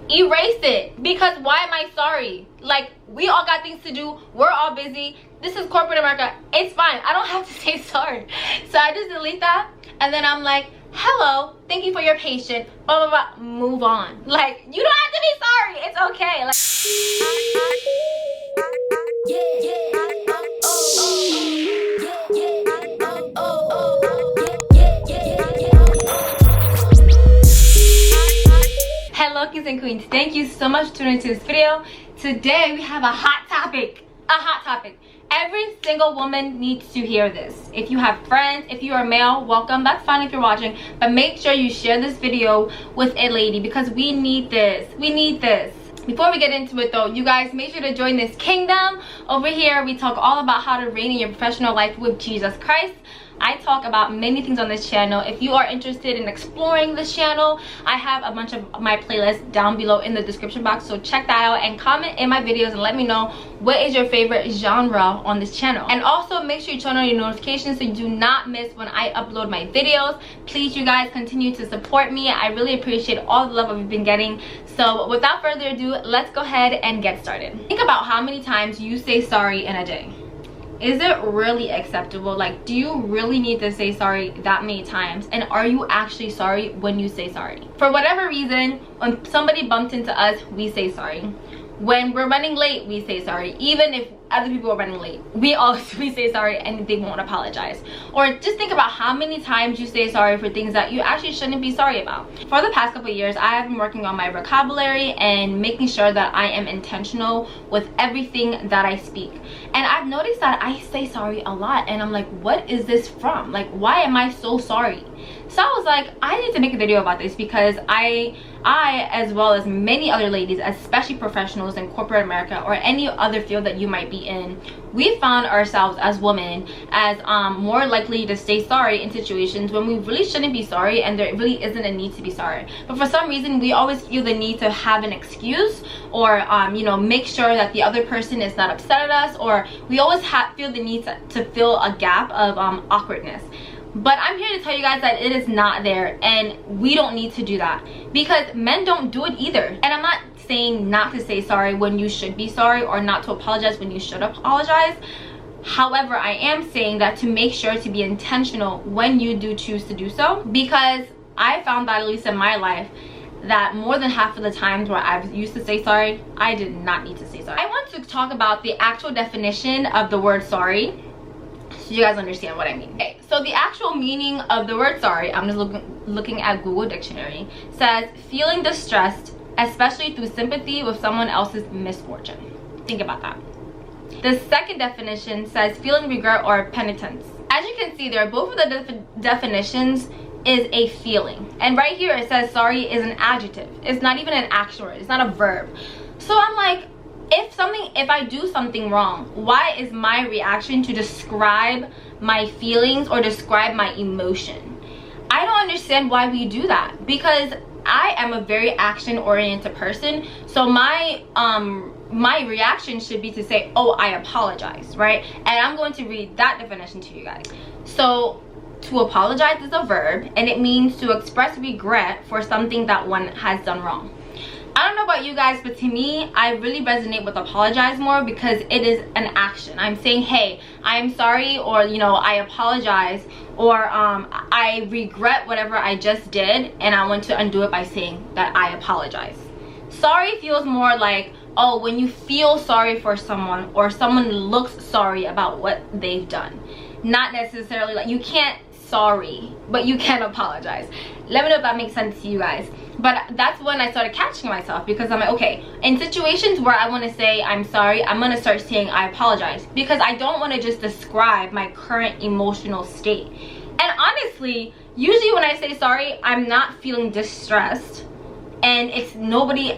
erase it, because why am I sorry? Like, we all got things to do, we're all busy, this is corporate America, it's fine, I don't have to say sorry. So I just delete that, and then I'm like, hello, thank you for your patience, blah blah blah, move on. Like, you don't have to be sorry, it's okay. Like, hello kings and queens, thank you so much for tuning into this video. Today we have a hot topic. Every single woman needs to hear this. If you have friends, if you are male, welcome, that's fine if you're watching, but make sure you share this video with a lady, because we need this. Before we get into it though, you guys, make sure to join this kingdom. Over here we talk all about how to reign in your professional life with Jesus Christ. I talk about many things on this channel. If you are interested in exploring this channel, I have a bunch of my playlists down below in the description box, so check that out and comment in my videos and let me know what is your favorite genre on this channel. And also make sure you turn on your notifications so you do not miss when I upload my videos. Please, you guys, continue to support me. I really appreciate all the love I've been getting. So without further ado, let's go ahead and get started. Think about how many times you say sorry in a day. Is it really acceptable? Like, do you really need to say sorry that many times? And are you actually sorry when you say sorry? For whatever reason, when somebody bumped into us, we say sorry. When we're running late, we say sorry. Even if other people are running late, we say sorry and they won't apologize. Or just think about how many times you say sorry for things that you actually shouldn't be sorry about. For the past couple of years, I have been working on my vocabulary and making sure that I am intentional with everything that I speak. And I've noticed that I say sorry a lot, and I'm like, what is this from? Like, why am I so sorry? So I was like, I need to make a video about this, because I as well as many other ladies, especially professionals in corporate America or any other field that you might be in, we found ourselves as women as more likely to say sorry in situations when we really shouldn't be sorry, and there really isn't a need to be sorry. But for some reason, we always feel the need to have an excuse, or you know, make sure that the other person is not upset at us, or we always feel the need to fill a gap of awkwardness. But I'm here to tell you guys that it is not there, and we don't need to do that, because men don't do it either. And I'm not saying not to say sorry when you should be sorry, or not to apologize when you should apologize. However, I am saying that to make sure to be intentional when you do choose to do so, because I found that, at least in my life, that more than half of the times where I've used to say sorry, I did not need to say sorry. I want to talk about the actual definition of the word sorry, so you guys understand what I mean. Okay, so the actual meaning of the word sorry, I'm just looking at Google Dictionary, says feeling distressed, especially through sympathy with someone else's misfortune. Think about that. The second definition says feeling regret or penitence. As you can see there, both of the definitions is a feeling. And right here it says sorry is an adjective. It's not even an action word. It's not a verb. So I'm like, if I do something wrong, why is my reaction to describe my feelings or describe my emotion? I don't understand why we do that, because I am a very action-oriented person. So my reaction should be to say, oh, I apologize, right? And I'm going to read that definition to you guys. So to apologize is a verb, and it means to express regret for something that one has done wrong. I don't know about you guys, but to me, I really resonate with apologize more, because it is an action. I'm saying, hey, I'm sorry, or, you know, I apologize, or I regret whatever I just did, and I want to undo it by saying that I apologize. Sorry feels more like, oh, when you feel sorry for someone, or someone looks sorry about what they've done. Not necessarily like, you can't sorry, but you can apologize. Let me know if that makes sense to you guys. But that's when I started catching myself, because I'm like, okay, in situations where I want to say I'm sorry, I'm going to start saying I apologize, because I don't want to just describe my current emotional state. And honestly, usually when I say sorry, I'm not feeling distressed, and it's nobody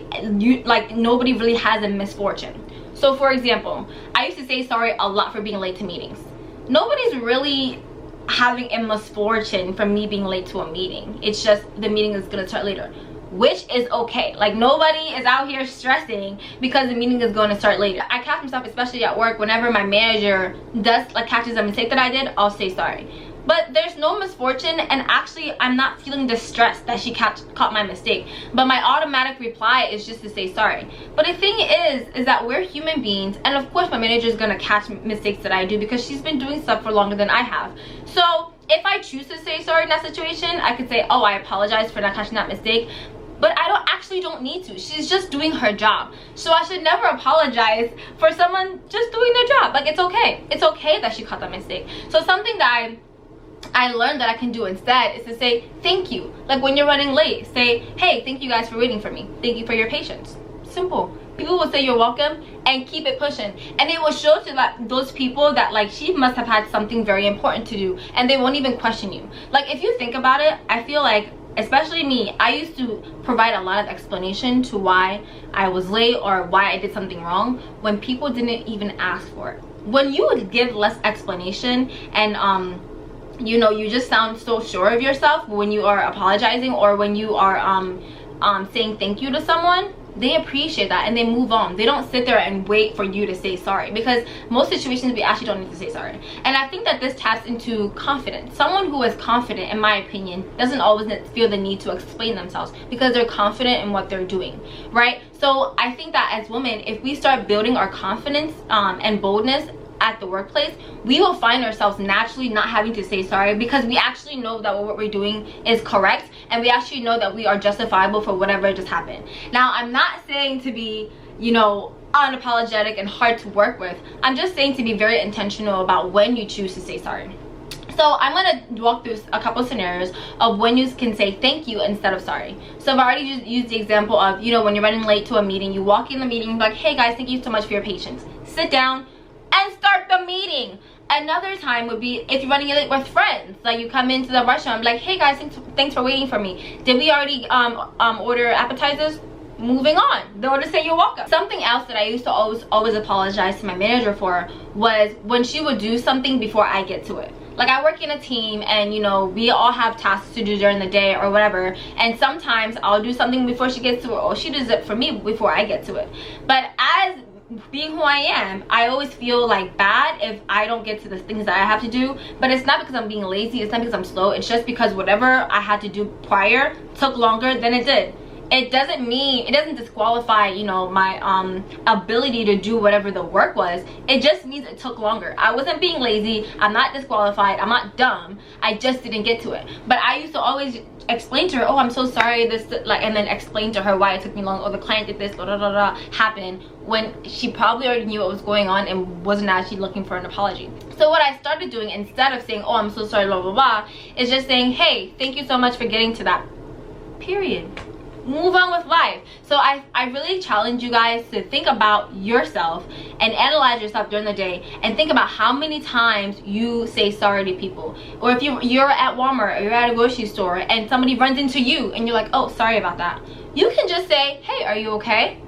really has a misfortune. So for example, I used to say sorry a lot for being late to meetings. Nobody's really having a misfortune from me being late to a meeting. It's just the meeting is gonna start later, which is okay. Like, nobody is out here stressing because the meeting is going to start later. I catch myself, especially at work, whenever my manager does catches a mistake that I did, I'll say sorry. But there's no misfortune, and actually I'm not feeling distressed that she caught my mistake. But my automatic reply is just to say sorry. But the thing is that we're human beings, and of course my manager is gonna catch mistakes that I do because she's been doing stuff for longer than I have. So if I choose to say sorry in that situation, I could say, oh, I apologize for not catching that mistake. But I don't need to. She's just doing her job. So I should never apologize for someone just doing their job. Like, it's okay. It's okay that she caught that mistake. So something that I learned that I can do instead is to say thank you. Like when you're running late, say, hey, thank you guys for waiting for me. Thank you for your patience. Simple. People will say you're welcome and keep it pushing. And it will show to those people that like she must have had something very important to do, and they won't even question you. Like if you think about it, I feel like, especially me, I used to provide a lot of explanation to why I was late or why I did something wrong when people didn't even ask for it. When you would give less explanation and you know, you just sound so sure of yourself when you are apologizing or when you are saying thank you to someone, they appreciate that and they move on. They don't sit there and wait for you to say sorry, because most situations we actually don't need to say sorry. And I think that this taps into confidence. Someone who is confident, in my opinion, doesn't always feel the need to explain themselves because they're confident in what they're doing, right? So I think that as women, if we start building our confidence and boldness at the workplace, we will find ourselves naturally not having to say sorry, because we actually know that what we're doing is correct, and we actually know that we are justifiable for whatever just happened. Now, I'm not saying to be, you know, unapologetic and hard to work with. I'm just saying to be very intentional about when you choose to say sorry. So I'm gonna walk through a couple scenarios of when you can say thank you instead of sorry. So I've already used the example of, you know, when you're running late to a meeting, you walk in the meeting, you're like, hey guys, thank you so much for your patience. Sit down and start the meeting. Another time would be if you're running late with friends, like you come into the restaurant, like, hey guys, thanks for waiting for me. Did we already order appetizers? Moving on, they'll just say you're welcome. Something else that I used to always apologize to my manager for was when she would do something before I get to it. Like I work in a team, and you know, we all have tasks to do during the day or whatever, and sometimes I'll do something before she gets to it, or she does it for me before I get to it. But as being who I am, I always feel like bad if I don't get to the things that I have to do. But it's not because I'm being lazy, it's not because I'm slow, it's just because whatever I had to do prior took longer than it did. It doesn't disqualify, you know, my ability to do whatever the work was. It just means it took longer. I wasn't being lazy, I'm not disqualified, I'm not dumb, I just didn't get to it. But I used to always explain to her, oh, I'm so sorry, this, like, and then explain to her why it took me long, or the client did this, happened, when she probably already knew what was going on and wasn't actually looking for an apology. So what I started doing, instead of saying, oh, I'm so sorry, blah blah blah, is just saying, hey, thank you so much for getting to that, period. Move on with life. So I really challenge you guys to think about yourself and analyze yourself during the day, and think about how many times you say sorry to people. Or if you're at Walmart or you're at a grocery store and somebody runs into you and you're like, oh, sorry about that, you can just say, hey, are you okay?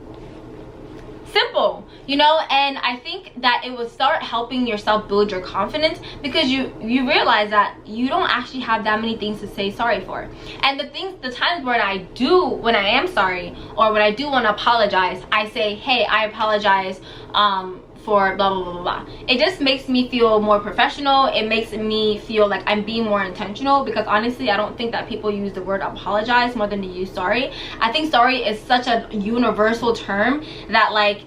Simple, you know. And I think that it will start helping yourself build your confidence, because you realize that you don't actually have that many things to say sorry for. And the times when I am sorry, or when I do want to apologize, I say, hey, I apologize for blah blah blah blah blah. It just makes me feel more professional. It makes me feel like I'm being more intentional, because honestly I don't think that people use the word apologize more than they use sorry. I think sorry is such a universal term that, like,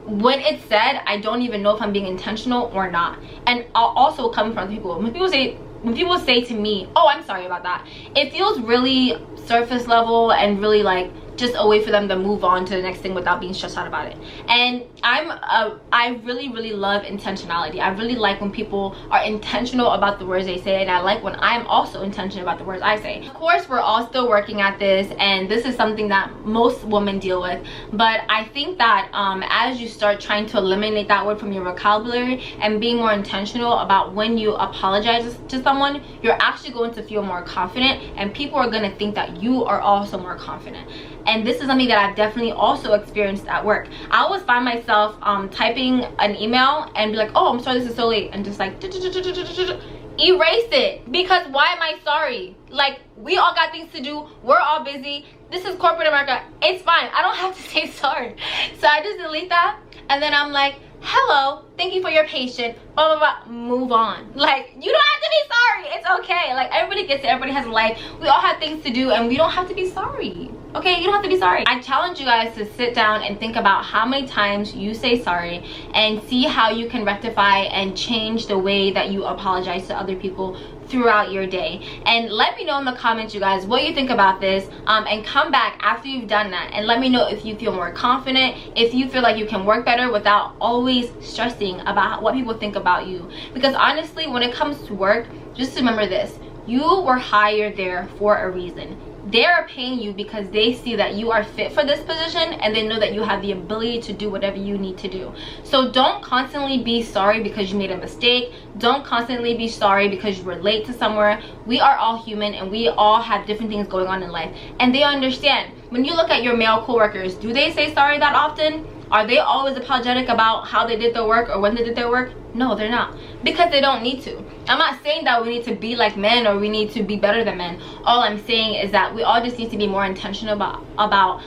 when it's said, I don't even know if I'm being intentional or not. And I'll also come from people, when people say to me, oh, I'm sorry about that, it feels really surface level and really like just a way for them to move on to the next thing without being stressed out about it. And I really love intentionality. I really like when people are intentional about the words they say, and I like when I'm also intentional about the words I say. Of course, we're all still working at this, and this is something that most women deal with, but I think that as you start trying to eliminate that word from your vocabulary and being more intentional about when you apologize to someone, you're actually going to feel more confident, and people are going to think that you are also more confident. And this is something that I've definitely also experienced at work. I always find myself typing an email and be like, oh, I'm sorry this is so late, and just like erase it, because why am I sorry? Like, we all got things to do, we're all busy, this is corporate America, it's fine, I don't have to say sorry. So I just delete that, and then I'm like, hello, thank you for your patience, blah blah blah, move on. Like, you don't have to be sorry. It's okay. Like, everybody gets it. Everybody has a life. We all have things to do, and we don't have to be sorry. Okay, you don't have to be sorry. I challenge you guys to sit down and think about how many times you say sorry and see how you can rectify and change the way that you apologize to other people throughout your day. And let me know in the comments, you guys, what you think about this, and come back after you've done that and let me know if you feel more confident, if you feel like you can work better without always stressing about what people think about you. Because honestly, when it comes to work, just remember this: you were hired there for a reason. They're paying you because they see that you are fit for this position, and they know that you have the ability to do whatever you need to do. So don't constantly be sorry because you made a mistake. Don't constantly be sorry because you were late to somewhere. We are all human, and we all have different things going on in life, and they understand. When you look at your male coworkers, do they say sorry that often? Are they always apologetic about how they did their work or when they did their work? No, they're not, because they don't need to. I'm not saying that we need to be like men or we need to be better than men. All I'm saying is that we all just need to be more intentional about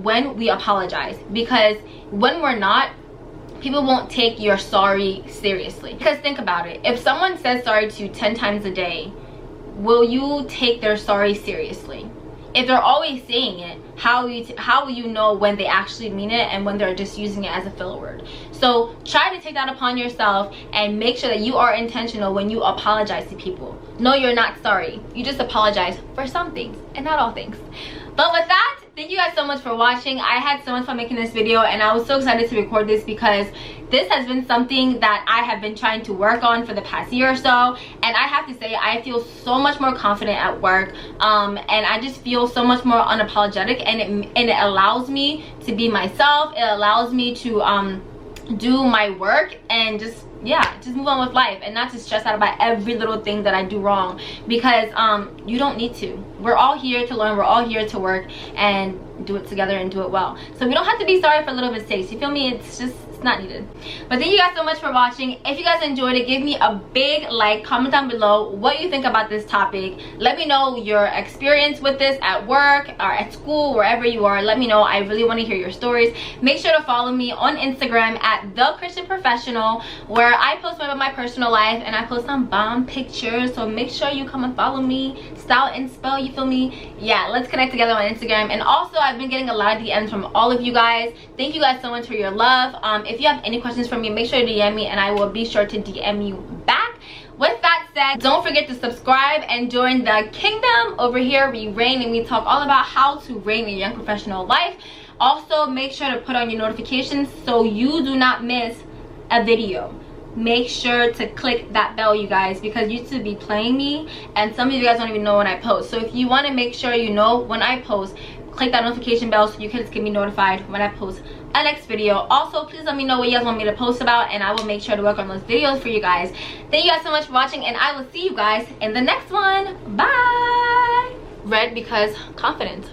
when we apologize, because when we're not, people won't take your sorry seriously. Because think about it, if someone says sorry to you 10 times a day, will you take their sorry seriously? If they're always saying it, how will you know when they actually mean it and when they're just using it as a filler word? So try to take that upon yourself and make sure that you are intentional when you apologize to people. No, you're not sorry. You just apologize for some things and not all things. But with that, thank you guys so much for watching. I had so much fun making this video, and I was so excited to record this because this has been something that I have been trying to work on for the past year or so. And I have to say, I feel so much more confident at work, and I just feel so much more unapologetic, and it allows me to be myself. It allows me to do my work and just move on with life and not to stress out about every little thing that I do wrong, because you don't need to. We're all here to learn. We're all here to work and do it together and do it well. So we don't have to be sorry for little mistakes. You feel me? It's not needed. But thank you guys so much for watching. If you guys enjoyed it, give me a big like, comment down below what you think about this topic. Let me know your experience with this at work or at school, wherever you are. Let me know. I really want to hear your stories. Make sure to follow me on Instagram at The Christian Professional, where I post about my personal life and I post some bomb pictures. So make sure you come and follow me. Style and spell, you feel me? Yeah, let's connect together on Instagram. And also, I've been getting a lot of DMs from all of you guys. Thank you guys so much for your love. If you have any questions for me, make sure to DM me and I will be sure to DM you back. With that said, don't forget to subscribe and join the kingdom. Over here we reign and we talk all about how to reign a young professional life. Also, make sure to put on your notifications so you do not miss a video. Make sure to click that bell, you guys, because YouTube be playing me and some of you guys don't even know when I post. So if you want to make sure you know when I post, click that notification bell so you can just get me notified when I post a next video. Also, please let me know what you guys want me to post about and I will make sure to work on those videos for you guys. Thank you guys so much for watching, and I will see you guys in the next one. Bye. Red because confidence.